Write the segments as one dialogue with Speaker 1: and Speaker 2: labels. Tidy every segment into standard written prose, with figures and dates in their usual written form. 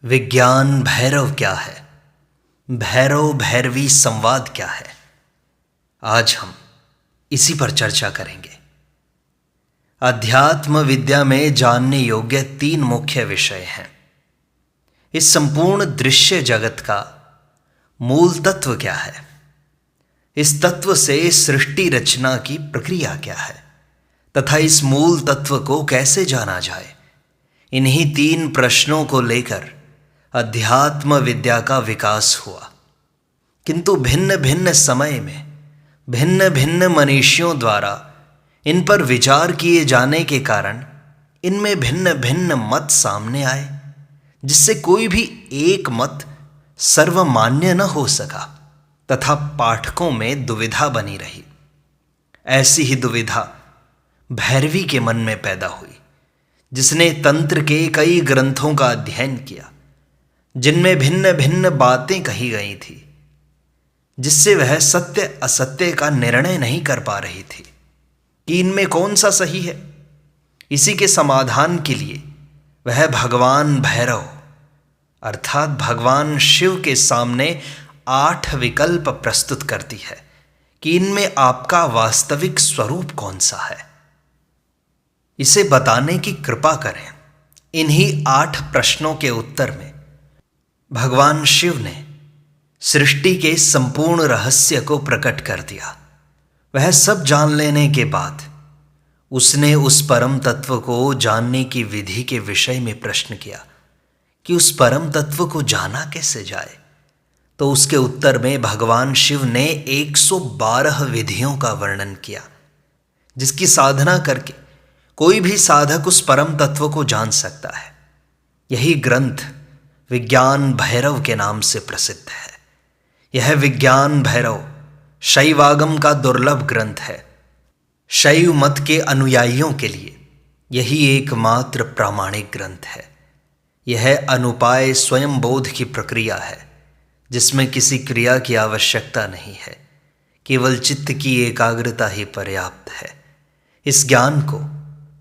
Speaker 1: विज्ञान भैरव क्या है? भैरव भैरवी संवाद क्या है? आज हम इसी पर चर्चा करेंगे। अध्यात्म विद्या में जानने योग्य 3 मुख्य विषय हैं। इस संपूर्ण दृश्य जगत का मूल तत्व क्या है? इस तत्व से सृष्टि रचना की प्रक्रिया क्या है तथा इस मूल तत्व को कैसे जाना जाए? इन्हीं 3 प्रश्नों को लेकर अध्यात्म विद्या का विकास हुआ। किंतु भिन्न भिन्न समय में भिन्न भिन्न मनीषियों द्वारा इन पर विचार किए जाने के कारण इनमें भिन्न भिन्न मत सामने आए, जिससे कोई भी एक मत सर्वमान्य न हो सका तथा पाठकों में दुविधा बनी रही। ऐसी ही दुविधा भैरवी के मन में पैदा हुई, जिसने तंत्र के कई ग्रंथों का अध्ययन किया जिनमें भिन्न भिन्न बातें कही गई थी, जिससे वह सत्य असत्य का निर्णय नहीं कर पा रही थी कि इनमें कौन सा सही है। इसी के समाधान के लिए वह भगवान भैरव अर्थात भगवान शिव के सामने 8 विकल्प प्रस्तुत करती है कि इनमें आपका वास्तविक स्वरूप कौन सा है। इसे बताने की कृपा करें। इन्हीं 8 प्रश्नों के उत्तर में भगवान शिव ने सृष्टि के संपूर्ण रहस्य को प्रकट कर दिया। वह सब जान लेने के बाद उसने उस परम तत्व को जानने की विधि के विषय में प्रश्न किया कि उस परम तत्व को जाना कैसे जाए। तो उसके उत्तर में भगवान शिव ने 112 विधियों का वर्णन किया, जिसकी साधना करके कोई भी साधक उस परम तत्व को जान सकता है। यही ग्रंथ विज्ञान भैरव के नाम से प्रसिद्ध है। यह विज्ञान भैरव शैवागम का दुर्लभ ग्रंथ है। शैव मत के अनुयायियों के लिए यही एकमात्र प्रामाणिक ग्रंथ है। यह अनुपाय स्वयं बोध की प्रक्रिया है, जिसमें किसी क्रिया की आवश्यकता नहीं है, केवल चित्त की एकाग्रता ही पर्याप्त है। इस ज्ञान को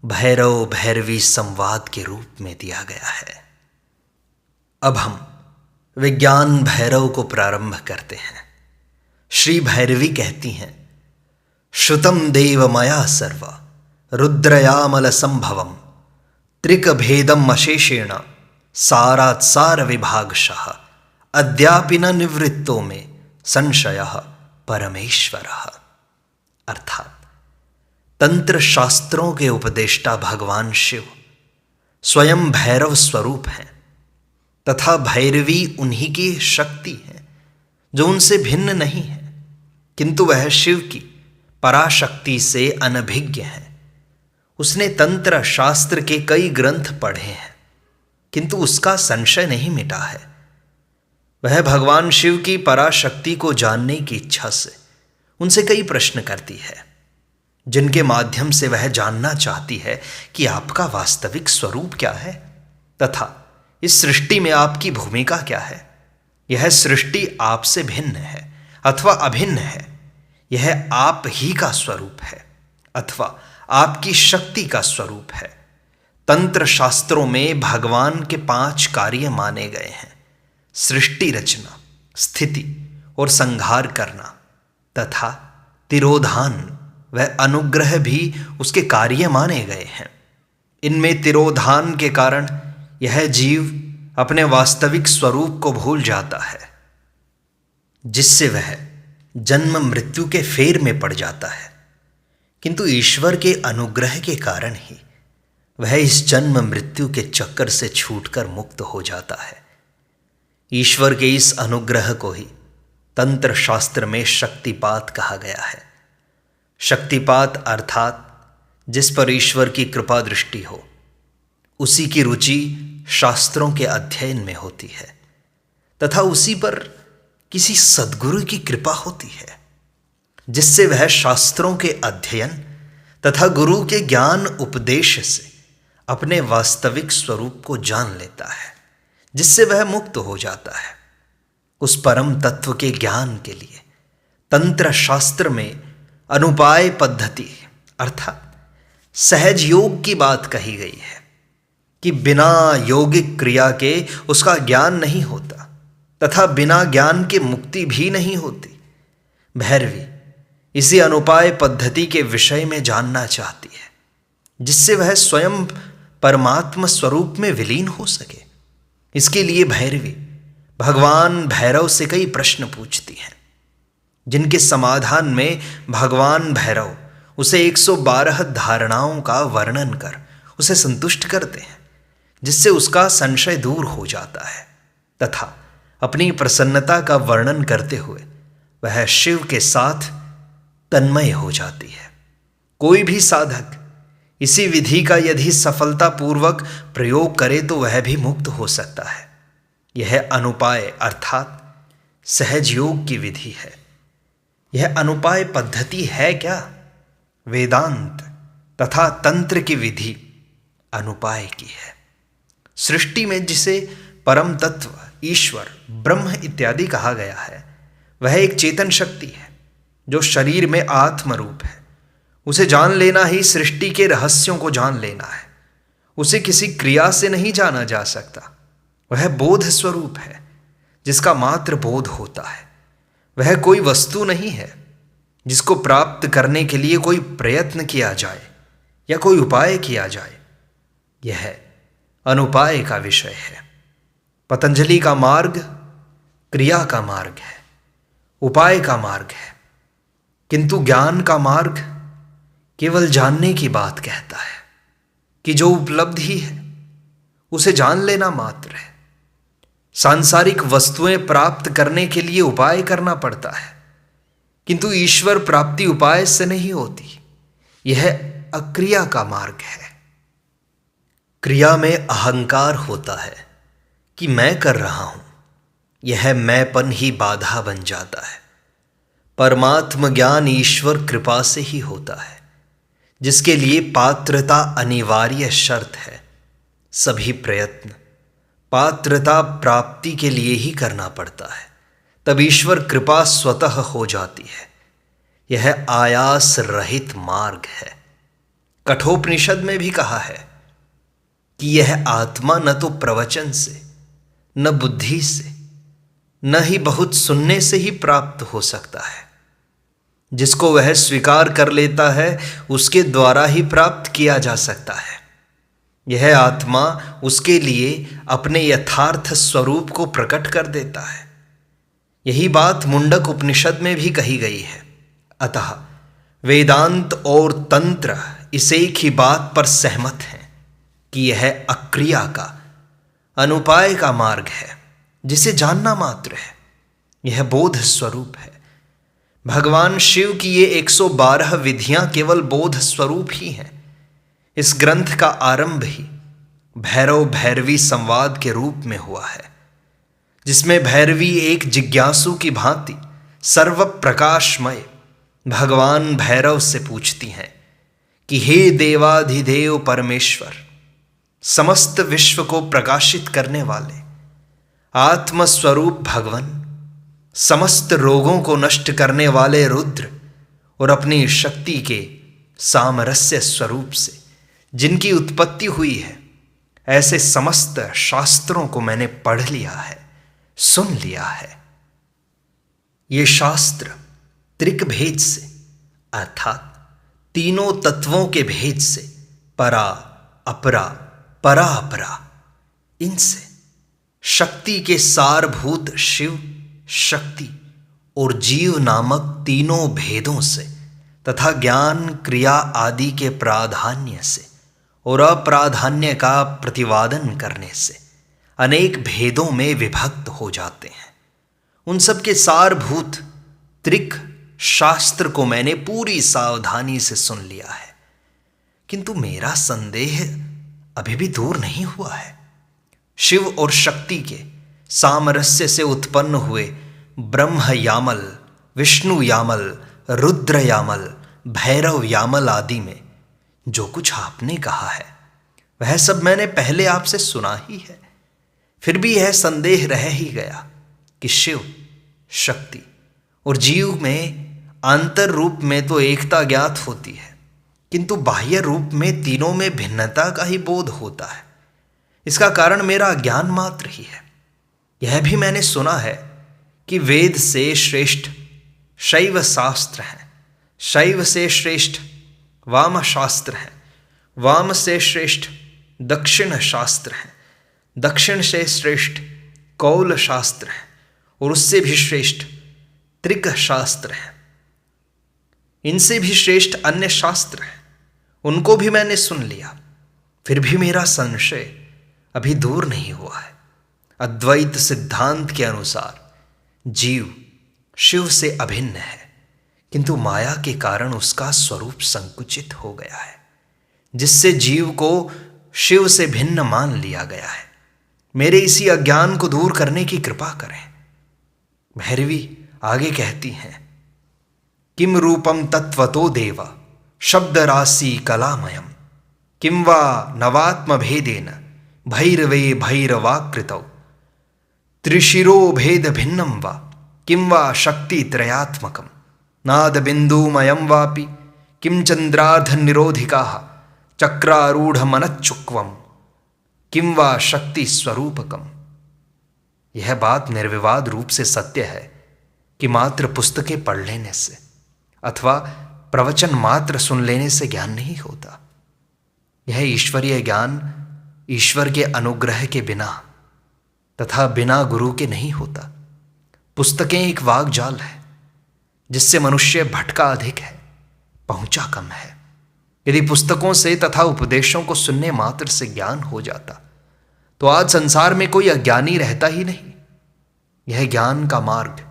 Speaker 1: भैरव भैरवी संवाद के रूप में दिया गया है। अब हम विज्ञान भैरव को प्रारंभ करते हैं। श्री भैरवी कहती हैं, श्रुतम देव मया सर्व रुद्रयामल संभवम त्रिक भेदम अशेषेण सारात् सार विभागशः अद्यापि न निवृत्तो में संशयः परमेश्वरः। अर्थात तंत्र शास्त्रों के उपदेष्टा भगवान शिव स्वयं भैरव स्वरूप हैं तथा भैरवी उन्हीं की शक्ति है जो उनसे भिन्न नहीं है, किंतु वह शिव की पराशक्ति से अनभिज्ञ है। उसने तंत्र शास्त्र के कई ग्रंथ पढ़े हैं, किंतु उसका संशय नहीं मिटा है। वह भगवान शिव की पराशक्ति को जानने की इच्छा से उनसे कई प्रश्न करती है, जिनके माध्यम से वह जानना चाहती है कि आपका वास्तविक स्वरूप क्या है तथा इस सृष्टि में आपकी भूमिका क्या है। यह सृष्टि आपसे भिन्न है अथवा अभिन्न है। यह आप ही का स्वरूप है अथवा आपकी शक्ति का स्वरूप है। तंत्र शास्त्रों में भगवान के 5 कार्य माने गए हैं: सृष्टि रचना, स्थिति और संहार करना तथा तिरोधान व अनुग्रह भी उसके कार्य माने गए हैं। इनमें तिरोधान के कारण यह जीव अपने वास्तविक स्वरूप को भूल जाता है, जिससे वह जन्म मृत्यु के फेर में पड़ जाता है। किंतु ईश्वर के अनुग्रह के कारण ही वह इस जन्म मृत्यु के चक्कर से छूटकर मुक्त हो जाता है। ईश्वर के इस अनुग्रह को ही तंत्र शास्त्र में शक्तिपात कहा गया है। शक्तिपात अर्थात जिस पर ईश्वर की कृपा दृष्टि हो, उसी की रुचि शास्त्रों के अध्ययन में होती है तथा उसी पर किसी सद्गुरु की कृपा होती है, जिससे वह शास्त्रों के अध्ययन तथा गुरु के ज्ञान उपदेश से अपने वास्तविक स्वरूप को जान लेता है, जिससे वह मुक्त हो जाता है। उस परम तत्व के ज्ञान के लिए तंत्र शास्त्र में अनुपाय पद्धति अर्थात सहज योग की बात कही गई है। कि बिना योगिक क्रिया के उसका ज्ञान नहीं होता तथा बिना ज्ञान के मुक्ति भी नहीं होती। भैरवी इसी अनुपाय पद्धति के विषय में जानना चाहती है, जिससे वह स्वयं परमात्मा स्वरूप में विलीन हो सके। इसके लिए भैरवी भगवान भैरव से कई प्रश्न पूछती है, जिनके समाधान में भगवान भैरव उसे 112 धारणाओं का वर्णन कर उसे संतुष्ट करते हैं, जिससे उसका संशय दूर हो जाता है तथा अपनी प्रसन्नता का वर्णन करते हुए वह शिव के साथ तन्मय हो जाती है। कोई भी साधक इसी विधि का यदि सफलतापूर्वक प्रयोग करे तो वह भी मुक्त हो सकता है। यह अनुपाय अर्थात सहज योग की विधि है। यह अनुपाय पद्धति है क्या? वेदांत तथा तंत्र की विधि अनुपाय की है। सृष्टि में जिसे परम तत्व, ईश्वर, ब्रह्म इत्यादि कहा गया है, वह एक चेतन शक्ति है जो शरीर में आत्म रूप है। उसे जान लेना ही सृष्टि के रहस्यों को जान लेना है। उसे किसी क्रिया से नहीं जाना जा सकता। वह बोध स्वरूप है जिसका मात्र बोध होता है। वह कोई वस्तु नहीं है जिसको प्राप्त करने के लिए कोई प्रयत्न किया जाए या कोई उपाय किया जाए। यह अनुपाय का विषय है। पतंजलि का मार्ग क्रिया का मार्ग है, उपाय का मार्ग है, किंतु ज्ञान का मार्ग केवल जानने की बात कहता है कि जो उपलब्धि है उसे जान लेना मात्र है। सांसारिक वस्तुएं प्राप्त करने के लिए उपाय करना पड़ता है, किंतु ईश्वर प्राप्ति उपाय से नहीं होती। यह अक्रिया का मार्ग है। क्रिया में अहंकार होता है कि मैं कर रहा हूं। यह मैंपन ही बाधा बन जाता है। परमात्म ज्ञान ईश्वर कृपा से ही होता है, जिसके लिए पात्रता अनिवार्य शर्त है। सभी प्रयत्न पात्रता प्राप्ति के लिए ही करना पड़ता है, तब ईश्वर कृपा स्वतः हो जाती है। यह आयास रहित मार्ग है। कठोपनिषद में भी कहा है कि यह आत्मा न तो प्रवचन से, न बुद्धि से, न ही बहुत सुनने से ही प्राप्त हो सकता है। जिसको वह स्वीकार कर लेता है उसके द्वारा ही प्राप्त किया जा सकता है। यह आत्मा उसके लिए अपने यथार्थ स्वरूप को प्रकट कर देता है। यही बात मुंडक उपनिषद में भी कही गई है। अतः वेदांत और तंत्र इस एक ही बात पर सहमत हैं कि यह अक्रिया का, अनुपाय का मार्ग है, जिसे जानना मात्र है। यह बोध स्वरूप है। भगवान शिव की ये 112 विधियां केवल बोध स्वरूप ही हैं। इस ग्रंथ का आरंभ ही भैरव भैरवी संवाद के रूप में हुआ है, जिसमें भैरवी एक जिज्ञासु की भांति सर्व प्रकाशमय भगवान भैरव से पूछती हैं कि हे देवाधिदेव परमेश्वर, समस्त विश्व को प्रकाशित करने वाले आत्मस्वरूप भगवान, समस्त रोगों को नष्ट करने वाले रुद्र और अपनी शक्ति के सामरस्य स्वरूप से जिनकी उत्पत्ति हुई है, ऐसे समस्त शास्त्रों को मैंने पढ़ लिया है, सुन लिया है। ये शास्त्र त्रिक भेद से अर्थात तीनों तत्वों के भेद से, परा अपरा परा अपरा, इनसे शक्ति के सारभूत शिव, शक्ति और जीव नामक तीनों भेदों से तथा ज्ञान क्रिया आदि के प्राधान्य से और अप्राधान्य का प्रतिवादन करने से अनेक भेदों में विभक्त हो जाते हैं। उन सब के सारभूत त्रिक शास्त्र को मैंने पूरी सावधानी से सुन लिया है, किंतु मेरा संदेह अभी भी दूर नहीं हुआ है। शिव और शक्ति के सामरस्य से उत्पन्न हुए ब्रह्म यामल, विष्णु यामल, रुद्र यामल, भैरव यामल आदि में जो कुछ आपने कहा है वह सब मैंने पहले आपसे सुना ही है। फिर भी यह संदेह रह ही गया कि शिव, शक्ति और जीव में आंतर रूप में तो एकता ज्ञात होती है, किंतु बाह्य रूप में तीनों में भिन्नता का ही बोध होता है। इसका कारण मेरा अज्ञान मात्र ही है। यह भी मैंने सुना है कि वेद से श्रेष्ठ शैव शास्त्र हैं, शैव से श्रेष्ठ वाम शास्त्र हैं, वाम से श्रेष्ठ दक्षिण शास्त्र हैं, दक्षिण से श्रेष्ठ कौल शास्त्र है, और उससे भी श्रेष्ठ त्रिक शास्त्र है। इनसे भी श्रेष्ठ अन्य शास्त्र हैं, उनको भी मैंने सुन लिया, फिर भी मेरा संशय अभी दूर नहीं हुआ है। अद्वैत सिद्धांत के अनुसार जीव शिव से अभिन्न है, किंतु माया के कारण उसका स्वरूप संकुचित हो गया है, जिससे जीव को शिव से भिन्न मान लिया गया है। मेरे इसी अज्ञान को दूर करने की कृपा करें। भैरवी आगे कहती हैं, किम रूपम तत्वतो देव शब्द राशि कलामयम किं वा नवात्म भेदेन भैरवे भैरवाकृतौ त्रिशिरो भेद भिन्नं वा किं वा शक्ति त्रयात्मकं नाद बिंदुमयं वापि किं चंद्रार्ध निरोधिकाः चक्रारूढ़ मनच्चुक्वम किं वा शक्ति स्वरूपकम। यह बात निर्विवाद रूप से सत्य है कि मात्र पुस्तकें पढ़ लेने से अथवा प्रवचन मात्र सुन लेने से ज्ञान नहीं होता। यह ईश्वरीय ज्ञान ईश्वर के अनुग्रह के बिना तथा बिना गुरु के नहीं होता। पुस्तकें एक वाग्जाल है जिससे मनुष्य भटका अधिक है, पहुंचा कम है। यदि पुस्तकों से तथा उपदेशों को सुनने मात्र से ज्ञान हो जाता तो आज संसार में कोई अज्ञानी रहता ही नहीं। यह ज्ञान का मार्ग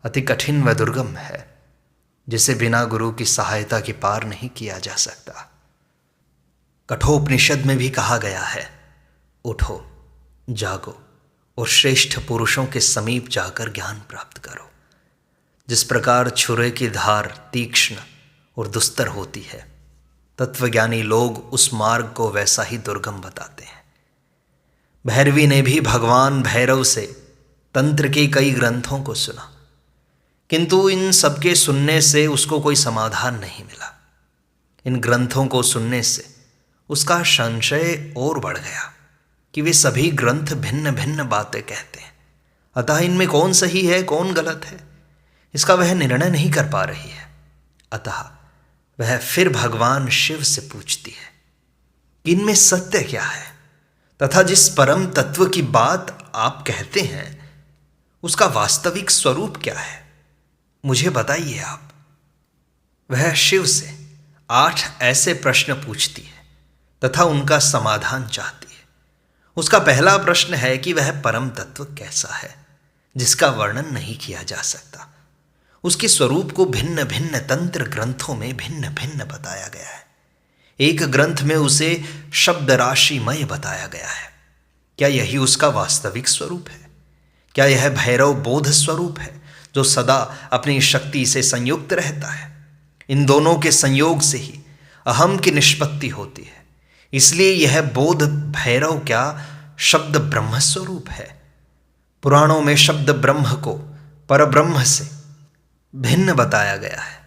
Speaker 1: अति कठिन व दुर्गम है, जिसे बिना गुरु की सहायता के पार नहीं किया जा सकता। कठोपनिषद में भी कहा गया है, उठो जागो और श्रेष्ठ पुरुषों के समीप जाकर ज्ञान प्राप्त करो। जिस प्रकार छुरे की धार तीक्ष्ण और दुस्तर होती है, तत्वज्ञानी लोग उस मार्ग को वैसा ही दुर्गम बताते हैं। भैरवी ने भी भगवान भैरव से तंत्र के कई ग्रंथों को सुना, किंतु इन सबके सुनने से उसको कोई समाधान नहीं मिला। इन ग्रंथों को सुनने से उसका संशय और बढ़ गया कि वे सभी ग्रंथ भिन्न भिन्न बातें कहते हैं, अतः इनमें कौन सही है कौन गलत है इसका वह निर्णय नहीं कर पा रही है। अतः वह फिर भगवान शिव से पूछती है कि इनमें सत्य क्या है तथा जिस परम तत्व की बात आप कहते हैं उसका वास्तविक स्वरूप क्या है, मुझे बताइए आप। वह शिव से 8 ऐसे प्रश्न पूछती है तथा उनका समाधान चाहती है। उसका पहला प्रश्न है कि वह परम तत्व कैसा है जिसका वर्णन नहीं किया जा सकता। उसके स्वरूप को भिन्न भिन्न तंत्र ग्रंथों में भिन्न भिन्न बताया गया है। एक ग्रंथ में उसे शब्द राशिमय बताया गया है। क्या यही उसका वास्तविक स्वरूप है? क्या यह भैरव बोध स्वरूप है जो सदा अपनी शक्ति से संयुक्त रहता है? इन दोनों के संयोग से ही अहम की निष्पत्ति होती है, इसलिए यह बोध भैरव क्या शब्द ब्रह्म स्वरूप है? पुराणों में शब्द ब्रह्म को परब्रह्म से भिन्न बताया गया है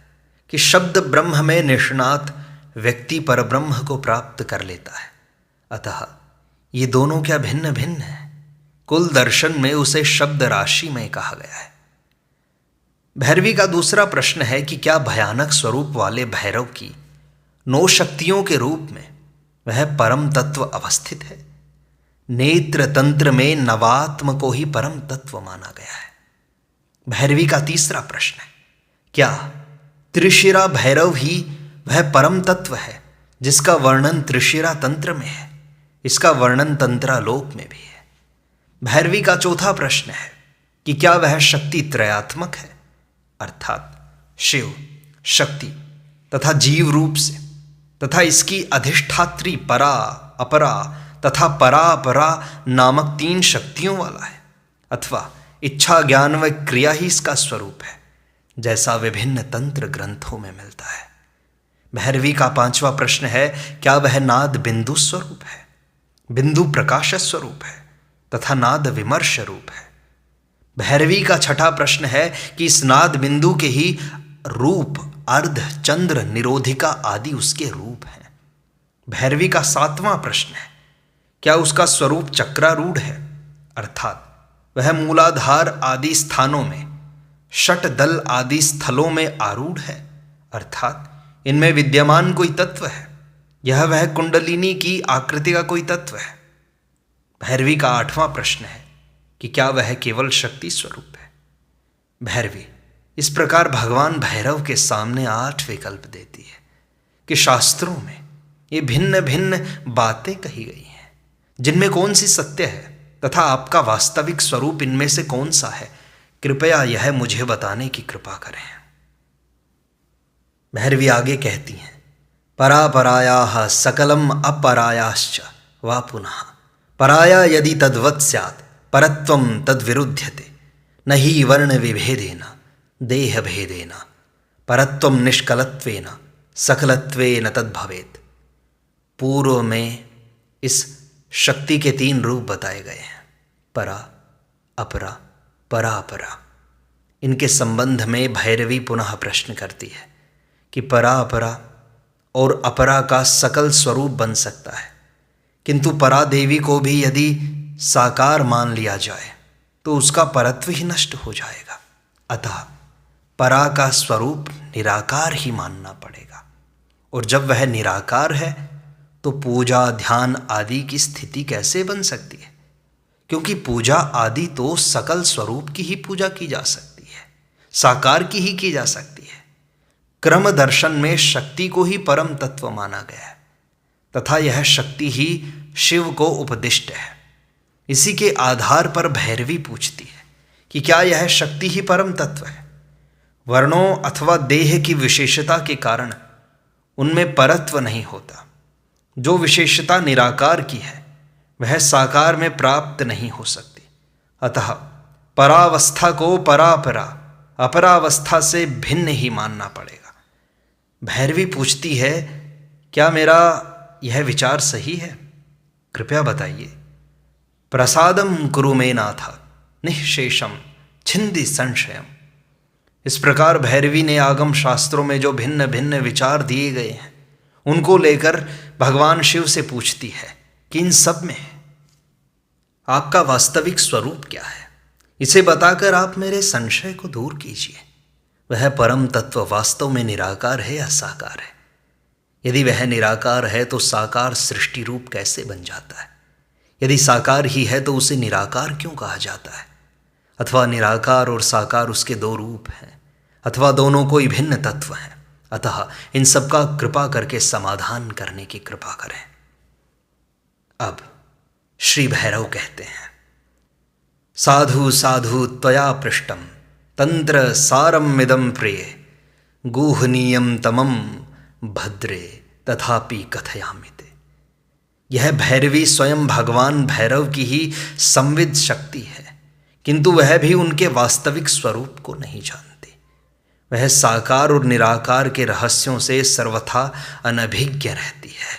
Speaker 1: कि शब्द ब्रह्म में निष्णात व्यक्ति परब्रह्म को प्राप्त कर लेता है। अतः ये दोनों क्या भिन्न भिन्न है? कुल दर्शन में उसे शब्द राशि में कहा गया है। भैरवी का दूसरा प्रश्न है कि क्या भयानक स्वरूप वाले भैरव की 9 शक्तियों के रूप में वह परम तत्व अवस्थित है? नेत्र तंत्र में नवात्म को ही परम तत्व माना गया है। भैरवी का तीसरा प्रश्न है, क्या त्रिशिरा भैरव ही वह परम तत्व है जिसका वर्णन त्रिशिरा तंत्र में है? इसका वर्णन तंत्रालोक में भी है। भैरवी का चौथा प्रश्न है कि क्या वह शक्ति त्रयात्मक है, अर्थात शिव, शक्ति तथा जीव रूप से तथा इसकी अधिष्ठात्री परा, अपरा तथा परापरा नामक 3 शक्तियों वाला है, अथवा इच्छा, ज्ञान व क्रिया ही इसका स्वरूप है, जैसा विभिन्न तंत्र ग्रंथों में मिलता है। भैरवी का 5वां प्रश्न है, क्या वह नाद बिंदु स्वरूप है, बिंदु प्रकाश स्वरूप है तथा नाद विमर्श रूप है? भैरवी का 6ठा प्रश्न है कि इस नाद बिंदु के ही रूप अर्ध, चंद्र, निरोधिका आदि उसके रूप हैं। भैरवी का 7वां प्रश्न है, क्या उसका स्वरूप चक्रारूढ़ है, अर्थात वह मूलाधार आदि स्थानों में, षट दल आदि स्थलों में आरूढ़ है, अर्थात इनमें विद्यमान कोई तत्व है? यह वह कुंडलिनी की आकृति का कोई तत्व है? भैरवी का 8वां प्रश्न है कि क्या वह केवल शक्ति स्वरूप है? भैरवी इस प्रकार भगवान भैरव के सामने 8 विकल्प देती है कि शास्त्रों में ये भिन्न भिन्न बातें कही गई हैं, जिनमें कौन सी सत्य है तथा आपका वास्तविक स्वरूप इनमें से कौन सा है, कृपया यह मुझे बताने की कृपा करें। भैरवी आगे कहती हैं, परापरायाः सकलम अपरायाश्च वा पुनः पराया यदि तद्वत् स्यात् परत्वं तद्विरुध्यते न हि वर्ण विभेदेन देह भेदेन परत्वं निष्कलत्वेन सकलत्वेन तद्भवेत्। पूर्व में इस शक्ति के 3 रूप बताए गए हैं, परा, अपरा, परापरा। इनके संबंध में भैरवी पुनः प्रश्न करती है कि परा, अपरा और अपरा का सकल स्वरूप बन सकता है, किंतु परा देवी को भी यदि साकार मान लिया जाए तो उसका परत्व ही नष्ट हो जाएगा। अतः परा का स्वरूप निराकार ही मानना पड़ेगा, और जब वह निराकार है तो पूजा ध्यान आदि की स्थिति कैसे बन सकती है? क्योंकि पूजा आदि तो सकल स्वरूप की ही पूजा की जा सकती है, साकार की ही की जा सकती है। क्रम दर्शन में शक्ति को ही परम तत्व माना गया है तथा यह शक्ति ही शिव को उपदिष्ट है। इसी के आधार पर भैरवी पूछती है कि क्या यह शक्ति ही परम तत्व है? वर्णों अथवा देह की विशेषता के कारण उनमें परत्व नहीं होता। जो विशेषता निराकार की है वह साकार में प्राप्त नहीं हो सकती। अतः परावस्था को परापरा अपरावस्था से भिन्न ही मानना पड़ेगा। भैरवी पूछती है, क्या मेरा यह विचार सही है? कृपया बताइए। प्रसादम कुरु मे नाथ निःशेषम छिंदि संशयम। इस प्रकार भैरवी ने आगम शास्त्रों में जो भिन्न भिन्न विचार दिए गए हैं उनको लेकर भगवान शिव से पूछती है कि इन सब में आपका वास्तविक स्वरूप क्या है? इसे बताकर आप मेरे संशय को दूर कीजिए। वह परम तत्व वास्तव में निराकार है या साकार है? यदि वह निराकार है तो साकार सृष्टि रूप कैसे बन जाता है? यदि साकार ही है तो उसे निराकार क्यों कहा जाता है? अथवा निराकार और साकार उसके 2 रूप हैं, अथवा दोनों कोई भिन्न तत्व हैं। अतः इन सब का कृपा करके समाधान करने की कृपा करें। अब श्री भैरव कहते हैं, साधु साधु त्वया पृष्टम तंत्र सारम इदं प्रिय गुहनीयम तमम भद्रे तथापि कथयामि ते। यह भैरवी स्वयं भगवान भैरव की ही संविद शक्ति है, किंतु वह भी उनके वास्तविक स्वरूप को नहीं जानती। वह साकार और निराकार के रहस्यों से सर्वथा अनभिज्ञ रहती है,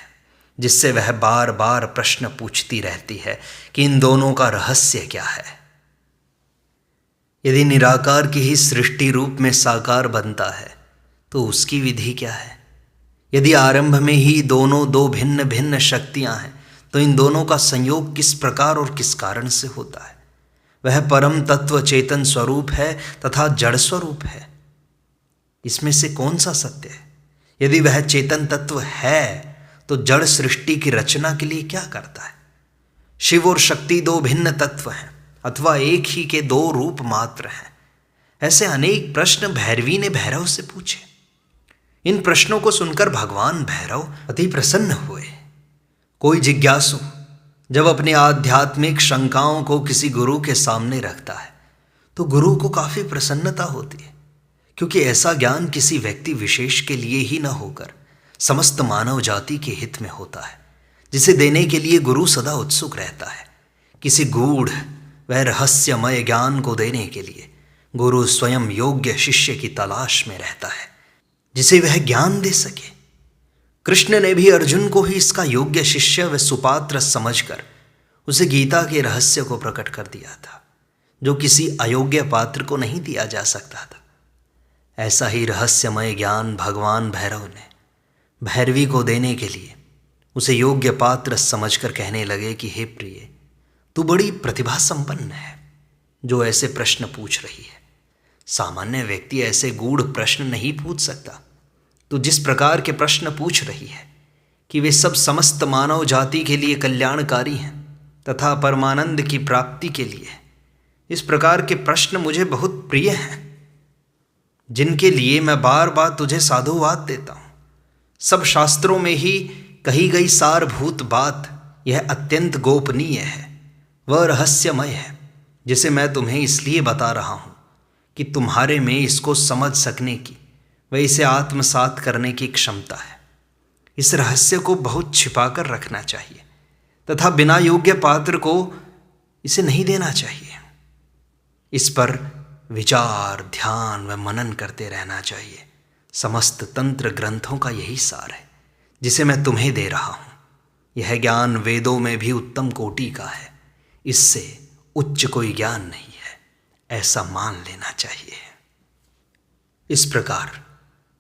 Speaker 1: जिससे वह बार बार प्रश्न पूछती रहती है कि इन दोनों का रहस्य क्या है। यदि निराकार की ही सृष्टि रूप में साकार बनता है तो उसकी विधि क्या है? यदि आरंभ में ही दोनों 2 भिन्न भिन्न शक्तियां हैं तो इन दोनों का संयोग किस प्रकार और किस कारण से होता है? वह परम तत्व चेतन स्वरूप है तथा जड़ स्वरूप है। इसमें से कौन सा सत्य है? यदि वह चेतन तत्व है तो जड़ सृष्टि की रचना के लिए क्या करता है? शिव और शक्ति 2 भिन्न तत्व हैं अथवा एक ही के 2 रूप मात्र हैं। ऐसे अनेक प्रश्न भैरवी ने भैरव से पूछे। इन प्रश्नों को सुनकर भगवान भैरव अति प्रसन्न हुए। कोई जिज्ञासु जब अपनी आध्यात्मिक शंकाओं को किसी गुरु के सामने रखता है तो गुरु को काफी प्रसन्नता होती है, क्योंकि ऐसा ज्ञान किसी व्यक्ति विशेष के लिए ही न होकर समस्त मानव जाति के हित में होता है, जिसे देने के लिए गुरु सदा उत्सुक रहता है। किसी गूढ़ वह रहस्यमय ज्ञान को देने के लिए गुरु स्वयं योग्य शिष्य की तलाश में रहता है, जिसे वह ज्ञान दे सके। कृष्ण ने भी अर्जुन को ही इसका योग्य शिष्य व सुपात्र समझकर उसे गीता के रहस्य को प्रकट कर दिया था, जो किसी अयोग्य पात्र को नहीं दिया जा सकता था। ऐसा ही रहस्यमय ज्ञान भगवान भैरव ने भैरवी को देने के लिए उसे योग्य पात्र समझकर कहने लगे कि हे प्रिय, तू बड़ी प्रतिभा संपन्न है जो ऐसे प्रश्न पूछ रही है। सामान्य व्यक्ति ऐसे गूढ़ प्रश्न नहीं पूछ सकता। तू जिस प्रकार के प्रश्न पूछ रही है कि वे सब समस्त मानव जाति के लिए कल्याणकारी हैं तथा परमानंद की प्राप्ति के लिए, इस प्रकार के प्रश्न मुझे बहुत प्रिय हैं, जिनके लिए मैं बार बार तुझे साधुवाद देता हूँ। सब शास्त्रों में ही कही गई सारभूत बात यह अत्यंत गोपनीय है, वह रहस्यमय है, जिसे मैं तुम्हें इसलिए बता रहा हूँ कि तुम्हारे में इसको समझ सकने की व इसे आत्मसात करने की क्षमता है। इस रहस्य को बहुत छिपा कर रखना चाहिए तथा बिना योग्य पात्र को इसे नहीं देना चाहिए। इस पर विचार, ध्यान व मनन करते रहना चाहिए। समस्त तंत्र ग्रंथों का यही सार है जिसे मैं तुम्हें दे रहा हूँ। यह ज्ञान वेदों में भी उत्तम कोटि का है, इससे उच्च कोई ज्ञान नहीं है, ऐसा मान लेना चाहिए। इस प्रकार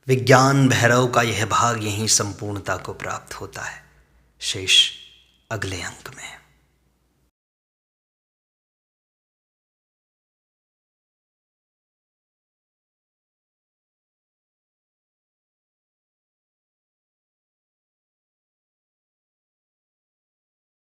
Speaker 1: विज्ञान भैरव का यह भाग यहीं संपूर्णता को प्राप्त होता है। शेष अगले अंक में।